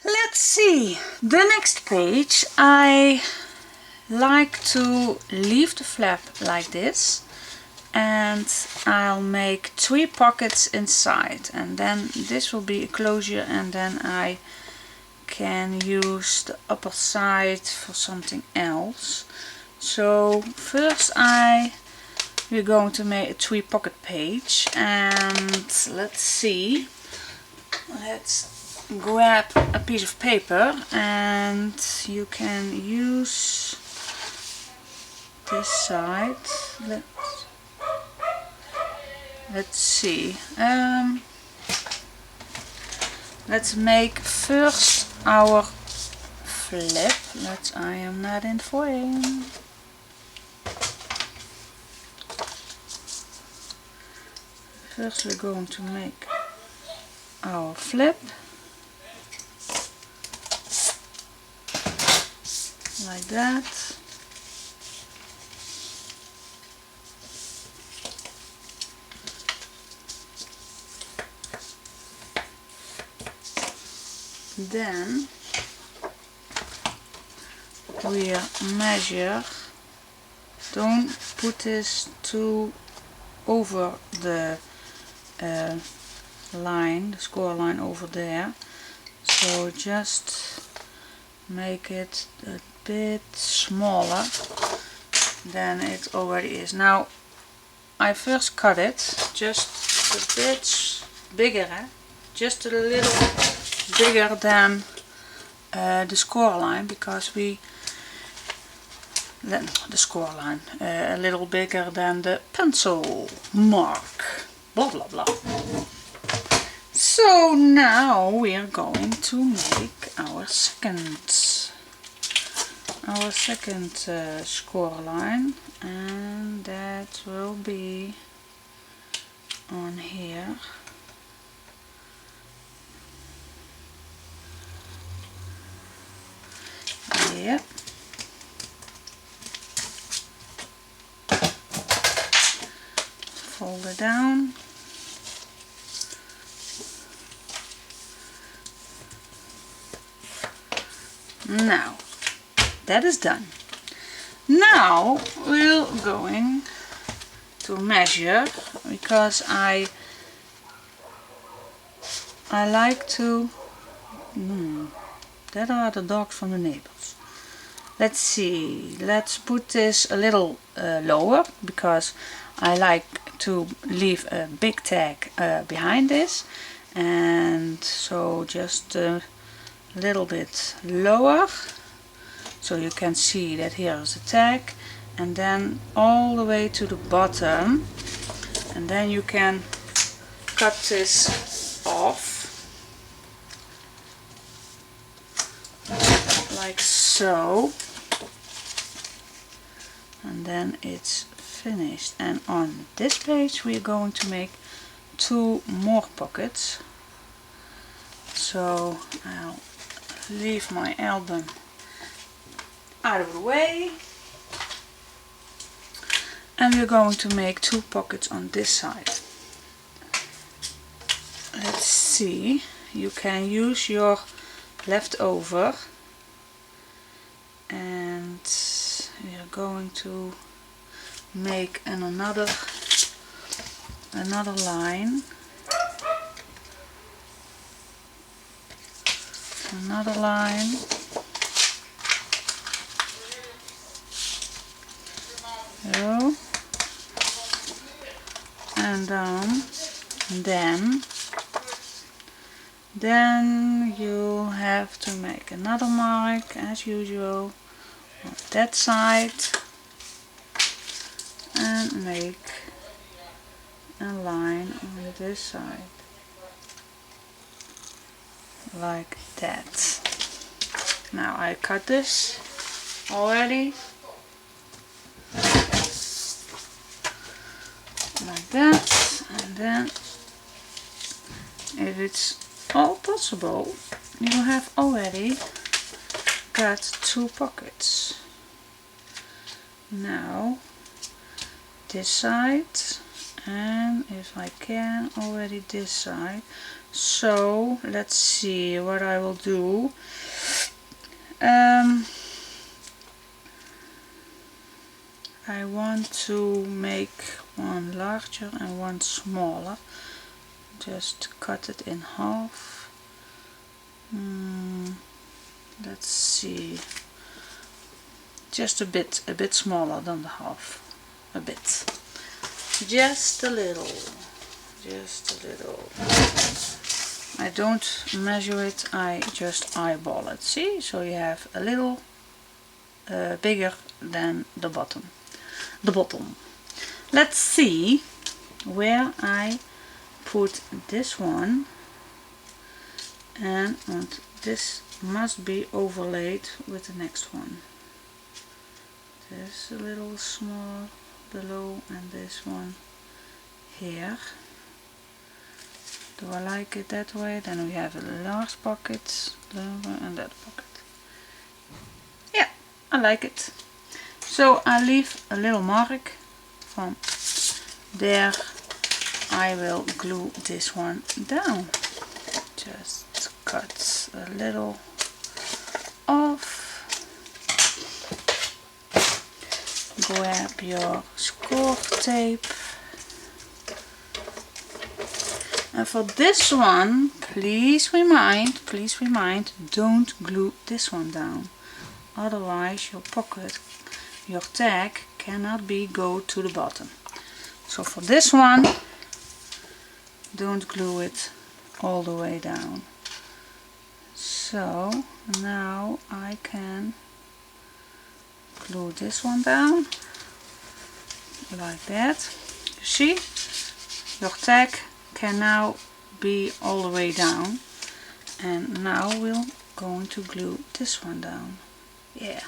Let's see, the next page I like to leave the flap like this, and I'll make 3 pockets inside, and then this will be a closure, and then I can use the upper side for something else. So first we're going to make a 3 pocket page, and let's see, let's grab a piece of paper, and you can use this side. Let's see, let's make first our flip. I am not in frame. First we're going to make our flip like that. Then we measure, don't put this too over the line, the score line over there, so just make it a bit smaller than it already is. Now I first cut it just a bit bigger, just a little bigger than the score line, because the score line a little bigger than the pencil mark, blah blah blah. So now we are going to make our second score line, and that will be on here. Yeah. Fold it down. Now that is done. Now we're going to measure, because I like to that are the dogs from the neighbors. Let's see, let's put this a little lower, because I like to leave a big tag behind this, and so just a little bit lower, so you can see that here is the tag, and then all the way to the bottom, and then you can cut this off like so, and then it's finished. And on this page we're going to make 2 more pockets, so I'll leave my album out of the way, and we're going to make 2 pockets on this side. Let's see, you can use your leftover, and we are going to make another line, so, and down, and then you have to make another mark as usual on that side, and make a line on this side like that. Now I cut this already like that, and then if it's all possible, you have already got 2 pockets. Now this side and if I can already this side. So let's see what I will do. I want to make one larger and one smaller. Just cut it in half. Let's see. Just a bit smaller than the half. A bit. Just a little. Just a little. I don't measure it, I just eyeball it. See? So you have a little bigger than the bottom. Let's see where I put this one, and this must be overlaid with the next one. This a little small below and this one here. Do I like it that way? Then we have a large pocket and that pocket. Yeah, I like it. So I leave a little mark from there. I will glue this one down. Just cut a little off. Grab your score tape. And for this one, please remind, don't glue this one down. Otherwise your pocket, your tag cannot go to the bottom. So for this one, don't glue it all the way down. So now I can glue this one down like that. You see, your tag can now be all the way down, and now we're going to glue this one down. Yeah.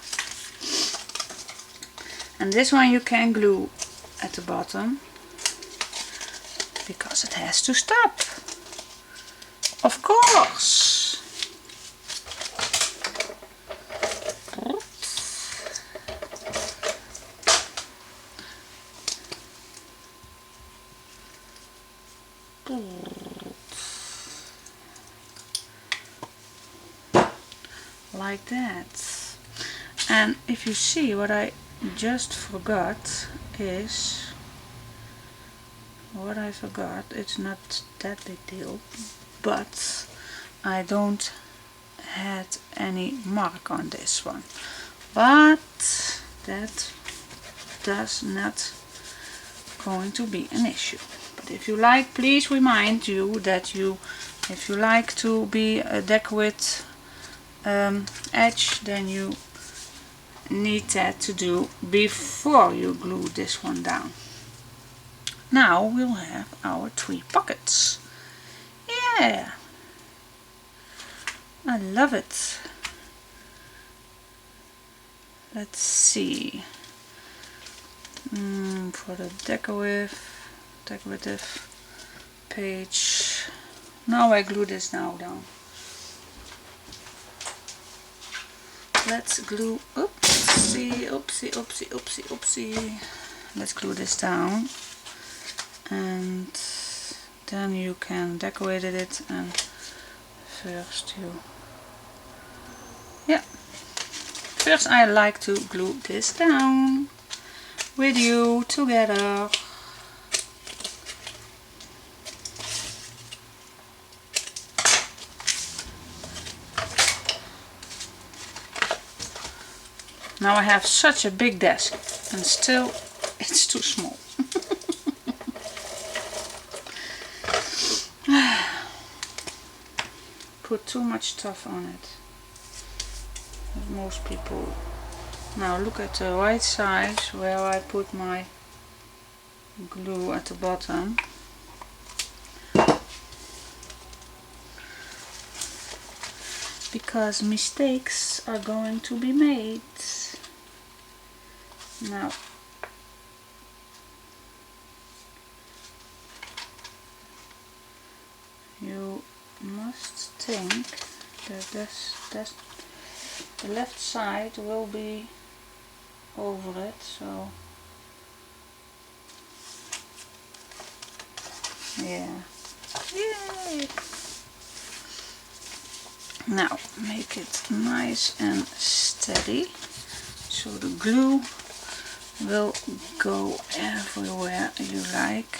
And this one you can glue at the bottom because it has to stop. Of course. Like that. And if you see, what I just forgot is it's not that big deal, but I don't had any mark on this one, but that does not going to be an issue. But if you like, please remind you that if you like to be a decorate edge, then you need that to do before you glue this one down. Now we'll have our 3 pockets. Yeah, I love it. Let's see. For the decorative page. Now I glue this now down. Let's glue, oopsie. Let's glue this down, and then you can decorate it. And first I like to glue this down with you together. Now I have such a big desk and still it's too small. Put too much stuff on it. Most people. Now look at the right side where I put my glue at the bottom. Because mistakes are going to be made. Now you must think that the left side will be over it, so Yeah. Yay! Now make it nice and steady so the glue will go everywhere you like.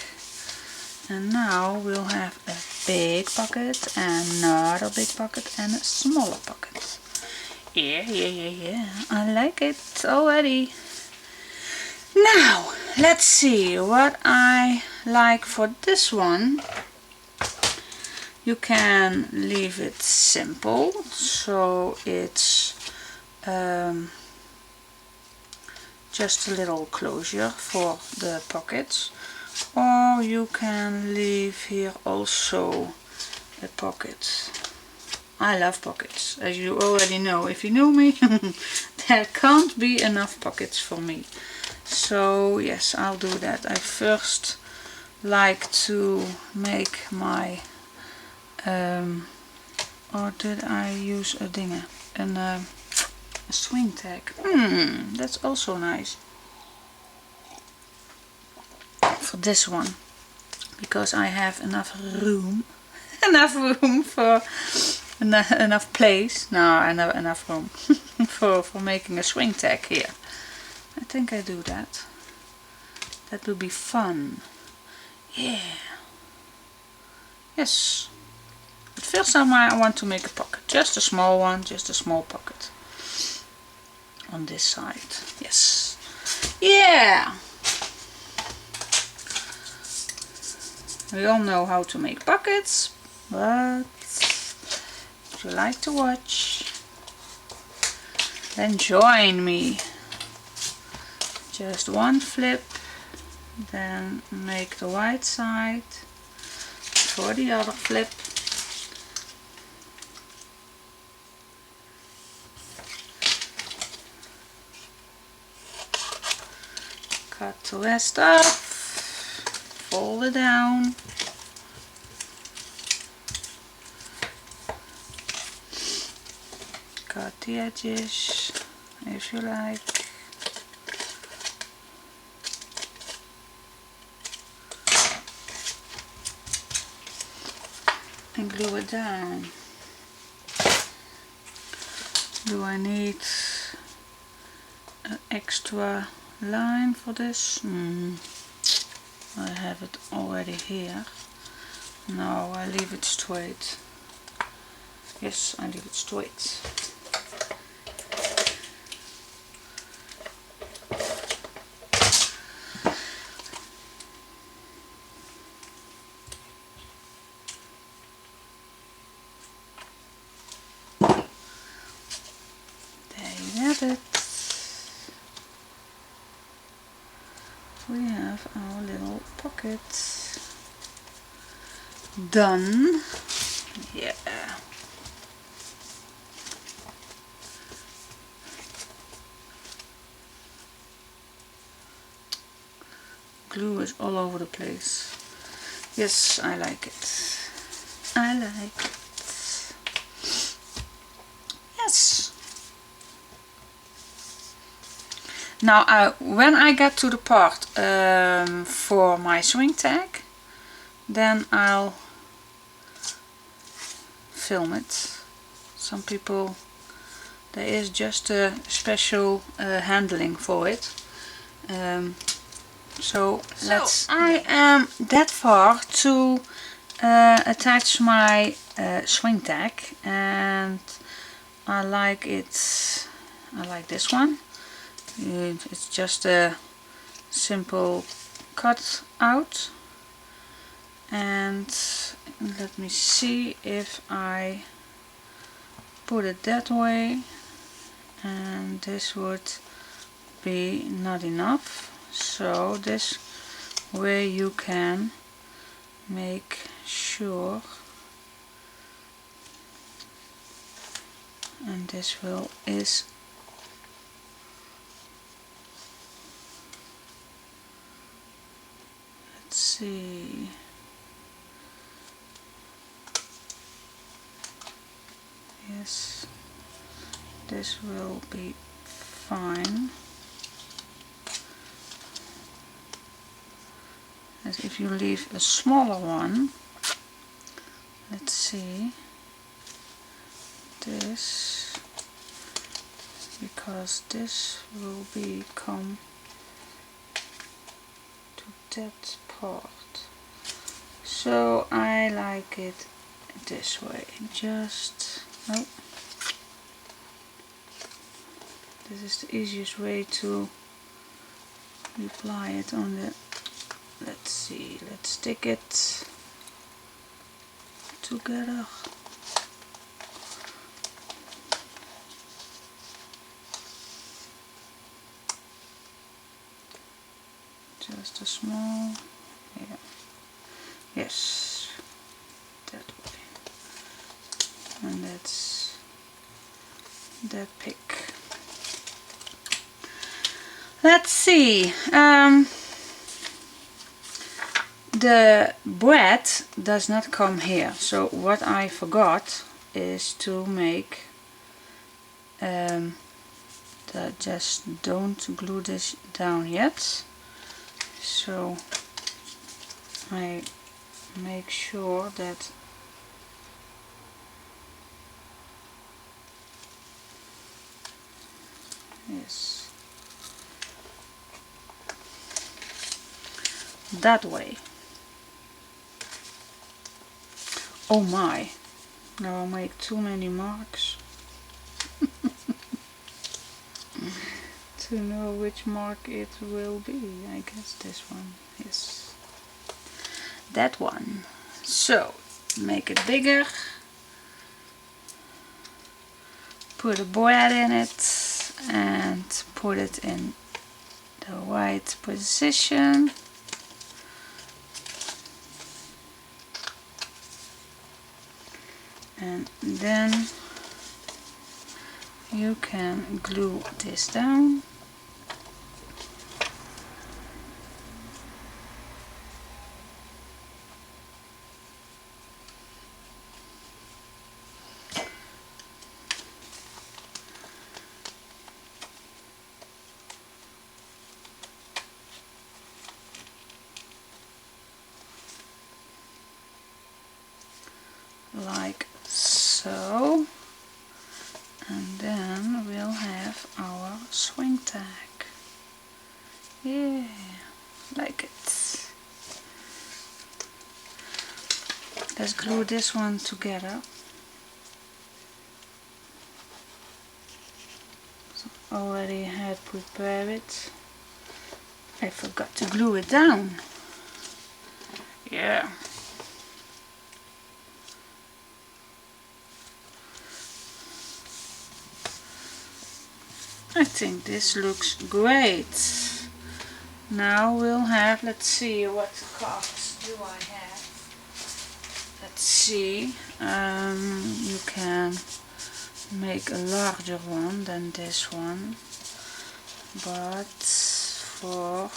And now we'll have a big pocket, another big pocket and a smaller pocket. Yeah. I like it already. Now let's see what I like for this one. You can leave it simple, so it's just a little closure for the pockets, or you can leave here also a pocket. I love pockets, as you already know. If you know me, there can't be enough pockets for me. So yes, I'll do that. I first like to make my or did I use a dinger? A swing tag. That's also nice for this one, because I have enough room, enough room for enough place. No, enough room for making a swing tag here. I think I do that. That will be fun. Yeah. Yes. But first I want to make a pocket. Just a small one, just a small pocket. On this side. Yes. Yeah. We all know how to make pockets, but if you like to watch, then join me. Just one flip, then make the right side for the other flip. Cut the rest off, fold it down. Cut the edges if you like. And glue it down. Do I need an extra line for this? I have it already here. No, I leave it straight. Yes, I leave it straight. It. We have our little pocket done. Yeah. Glue is all over the place. Yes, I like it. I like it. Yes. Now, when I get to the part for my swing tag, then I'll film it. Some people, there is just a special handling for it. So I am that far to attach my swing tag, and I like it. I like this one. It's just a simple cut out, and let me see if I put it that way, and this would be not enough, so this way you can make sure, and this is let's see, yes, this will be fine. But if you leave a smaller one, let's see, this, because this will become to that part. So I like it this way. Just, no. This is the easiest way to apply it on the, let's see, let's stick it together. Just a small, yeah, yes, that way. And that's that pick. Let's see, the bread does not come here, so what I forgot is to make, just don't glue this down yet, so I make sure that yes, that way. Oh my, now I make too many marks to know which mark it will be. I guess this one, yes, that one. So make it bigger, put a bread in it and put it in the right position. And then you can glue this down. Like so, and then we'll have our swing tag. Yeah, like it. Let's glue this one together. So already had prepared it. I forgot to glue it down. Yeah. I think this looks great. Now we'll have, let's see, what cards do I have? Let's see, you can make a larger one than this one, but for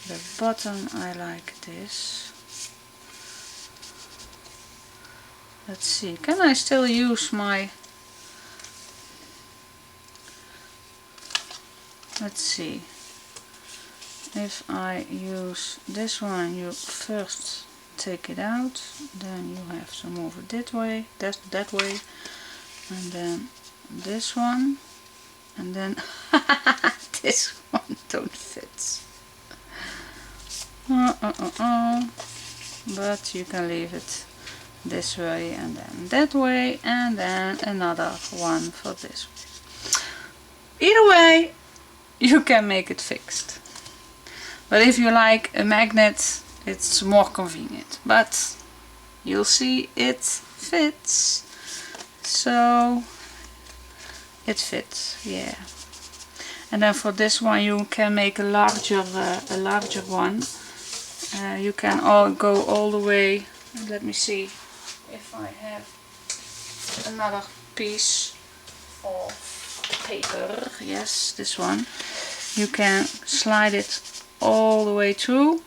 the bottom I like this. Let's see, can I still use my, let's see, if I use this one, you first take it out, then you have to move it that way, that way, and then this one, and then this one don't fit. But you can leave it this way and then that way, and then another one for this way. Either way, you can make it fixed. But if you like a magnet, it's more convenient. But you'll see it fits. So it fits, yeah. And then for this one you can make a larger one. You can go all the way. Let me see if I have another piece of paper. Yes, this one. You can slide it all the way through,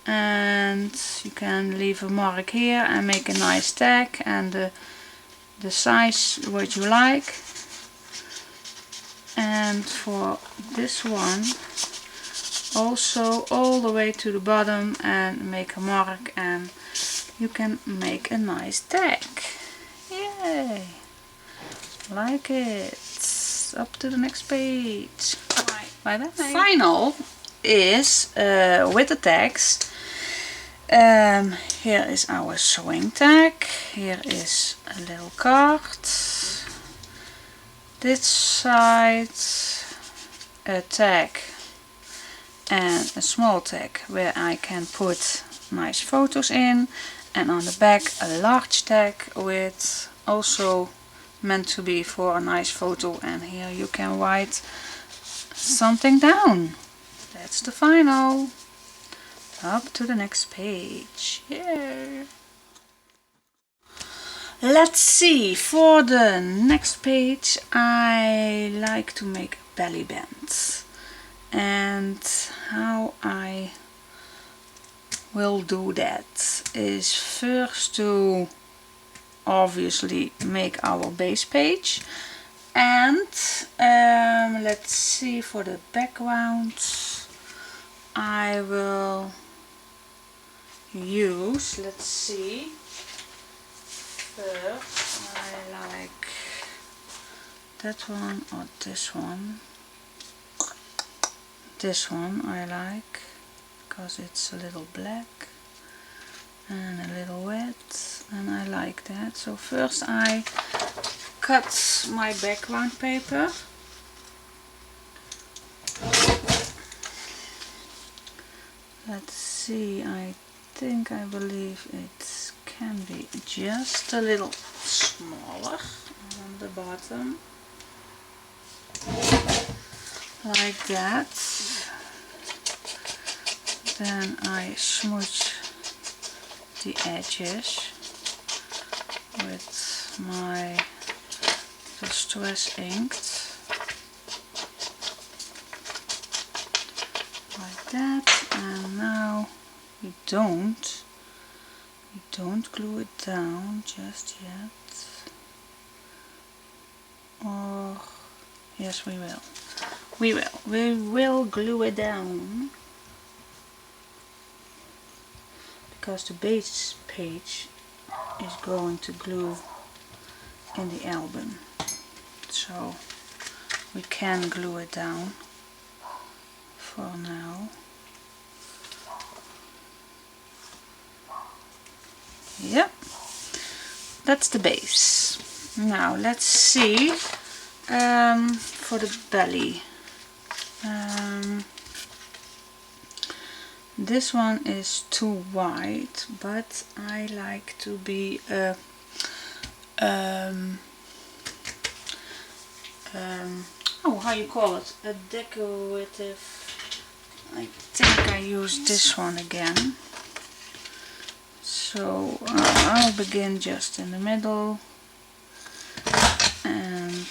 and you can leave a mark here and make a nice tag and the size what you like. And for this one also all the way to the bottom and make a mark, and you can make a nice tag. Yay! Like it. Up to the next page. Bye bye. Final is with the tags. Here is our sewing tag. Here is a little card. This side a tag and a small tag where I can put nice photos in, and on the back a large tag with also meant to be for a nice photo, and here you can write something down. That's the final. Up to the next page. Yeah. Let's see, for the next page I like to make a belly band, and how I will do that is first to obviously make our base page, and let's see, for the background I will use, let's see, first I like that one or this one. This one I like because it's a little black and a little wet, and I like that. So first I cut my background paper. Let's see, I believe it can be just a little smaller on the bottom, like that. Then I smooch the edges with my distress ink, like that. And now we don't glue it down just yet, or yes, we will glue it down, because the base page is going to glue in the album, so we can glue it down for now. Yep, that's the base. Now let's see, for the belly. This one is too wide, but I like to be how you call it? A decorative. I think I use this one again. So I'll begin just in the middle, and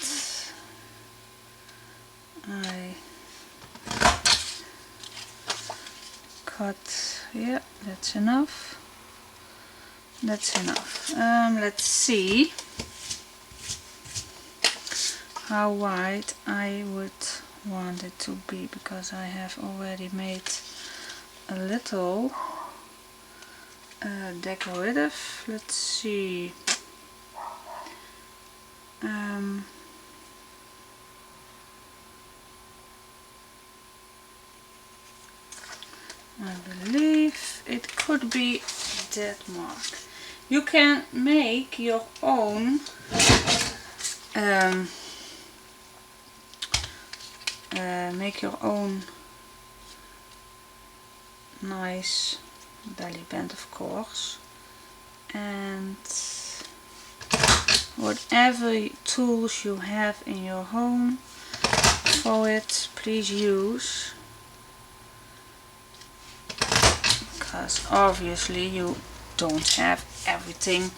I cut, yeah, that's enough. Let's see how wide I would want it to be, because I have already made a little decorative. Let's see, I believe it could be that mark. You can make your own nice belly band, of course, and whatever tools you have in your home for it, please use, because obviously you don't have everything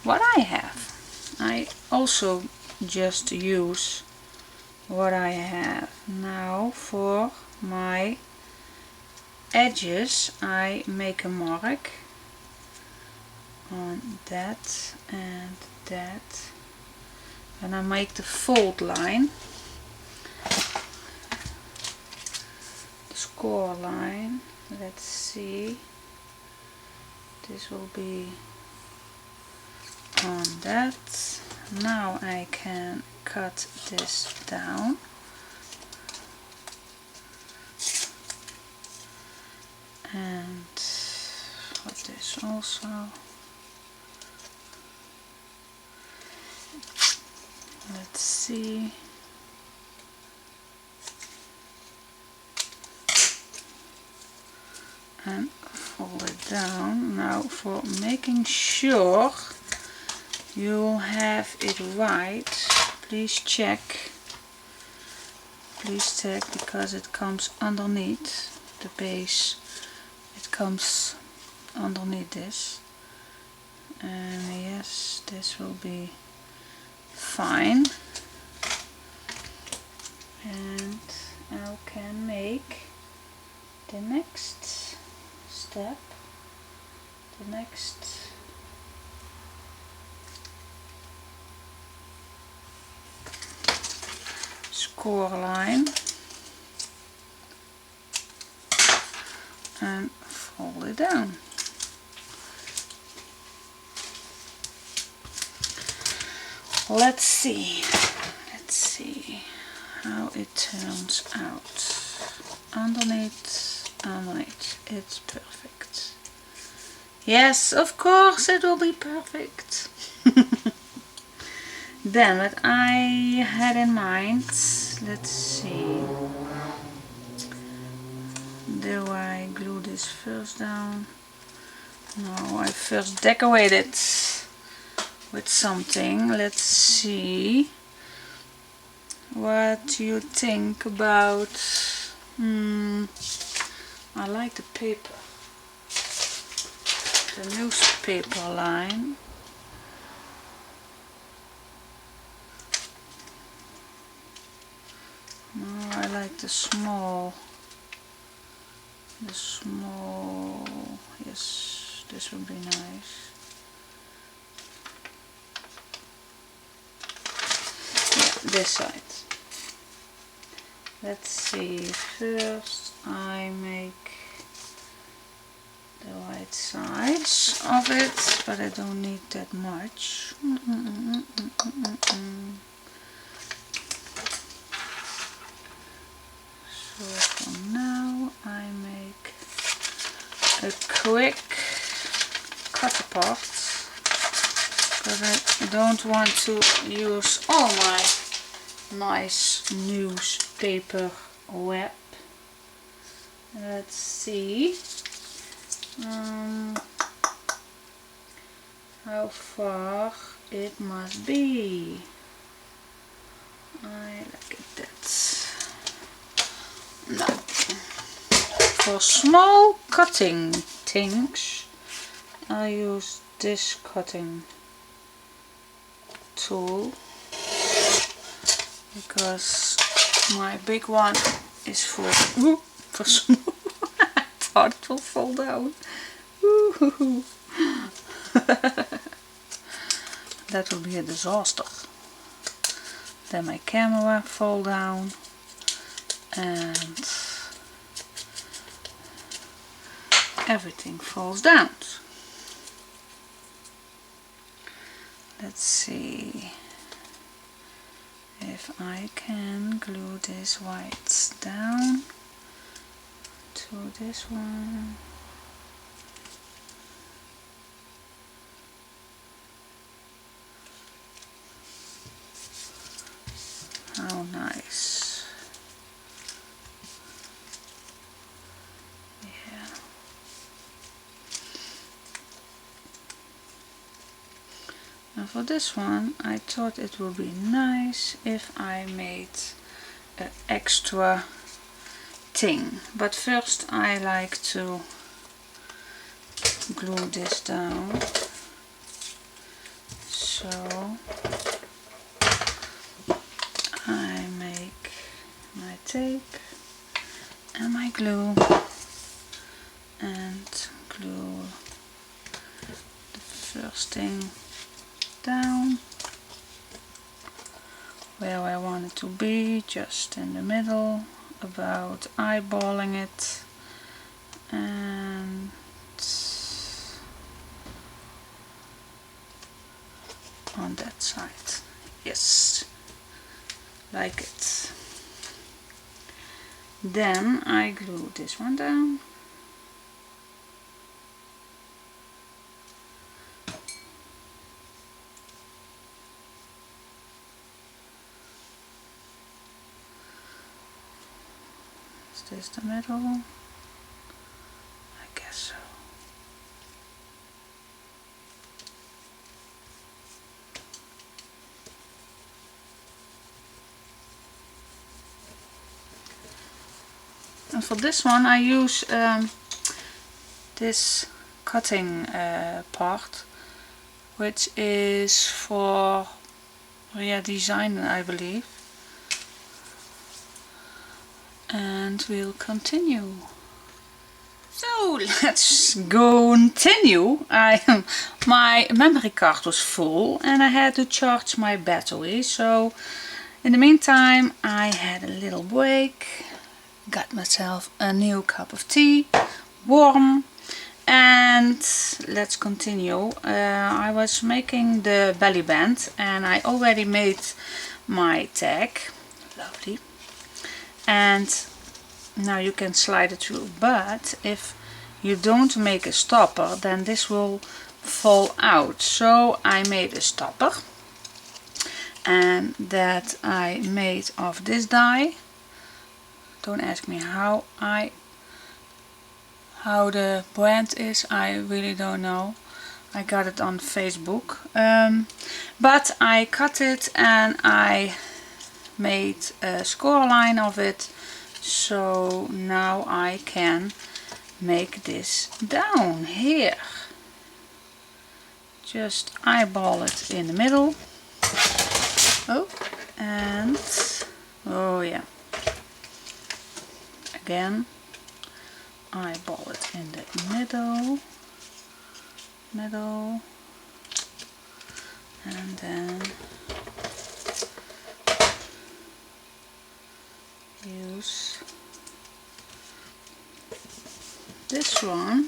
what I have. I also just use what I have. Now for my edges I make a mark on that and that, and I make the fold line. This score line. Let's see. This will be on that. Now I can cut this down. And cut this also. Let's see. And fold it down. Now for making sure you'll have it right, please check. Please check, because it comes underneath the base. It comes underneath this. And yes, this will be fine. And I can make the next step, the next score line, and fold it down. Let's see how it turns out. Underneath, it's perfect. Yes, of course it will be perfect. Then what I had in mind, let's see, do I glue this first down? No, I first decorate it with something. Let's see what you think about. I like the paper, the newspaper line. No, I like the small, yes, this would be nice. Yeah, this side. Let's see, first I make the right size of it, but I don't need that much. So for now I make a quick cut apart, because I don't want to use all my nice newspaper web. Let's see how far it must be. I like it that. No. For small cutting things I use this cutting tool, because my big one is for small. I thought it will fall down. That will be a disaster. Then my camera fall down and everything falls down. Let's see if I can glue this white down to this one. How nice. Yeah. Now for this one I thought it would be nice if I made an extra thing, but first I like to glue this down. So I make my tape and my glue and glue the first thing down where I want it to be, just in the middle about eyeballing it, and on that side, yes, like it. Then I glue this one down. Is this the middle? I guess so. And for this one I use this cutting part, which is for design, I believe. And we'll continue. So let's continue. My memory card was full and I had to charge my battery, so in the meantime I had a little break, got myself a new cup of tea, warm, and let's continue. I was making the belly band and I already made my tag, lovely, and now you can slide it through, but if you don't make a stopper then this will fall out. So I made a stopper, and that I made of this die. Don't ask me how the brand is, I really don't know. I got it on Facebook, but I cut it and I made a score line of it, so now I can make this down here. Just eyeball it in the middle. Oh, and oh yeah, again eyeball it in the middle, and then use this one,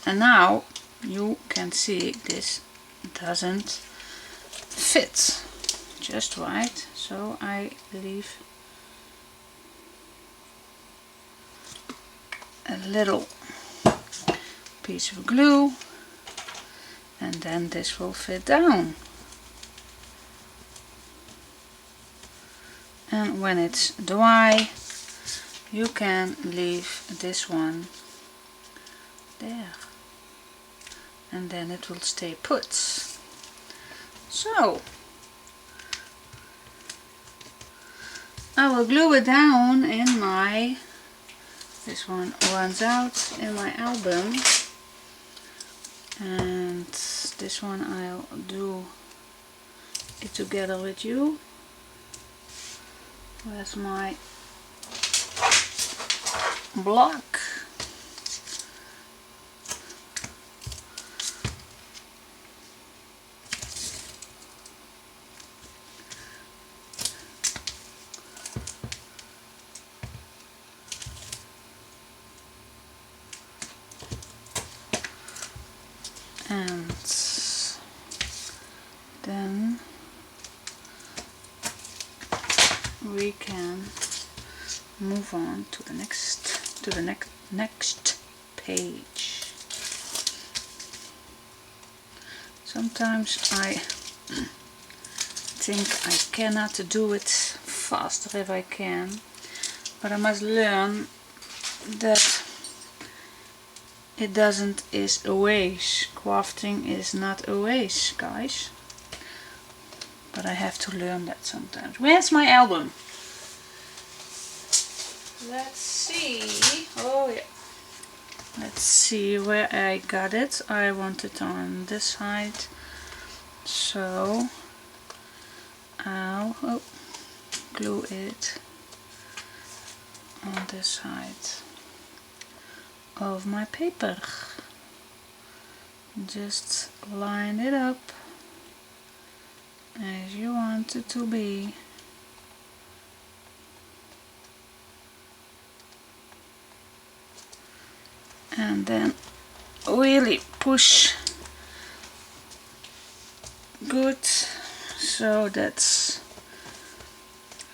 and now you can see this doesn't fit just right, so I leave a little piece of glue, and then this will fit down. And when it's dry you can leave this one there, and then it will stay put. So I will glue it down in my, this one runs out in my album, and this one I'll do it together with you. Where's my block? And then we can move on to the next page. Sometimes I think I cannot do it faster if I can, but I must learn that it is a waste. Crafting is not a waste, guys. But I have to learn that sometimes. Where's my album? Let's see. Oh yeah. Let's see where I got it. I want it on this side, so I'll glue it on this side of my paper. Just line it up as you want it to be. and then really push good, so that's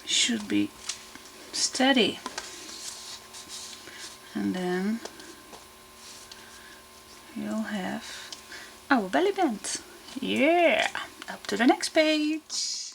should be steady, and then you'll have our belly band. Yeah, up to the next page.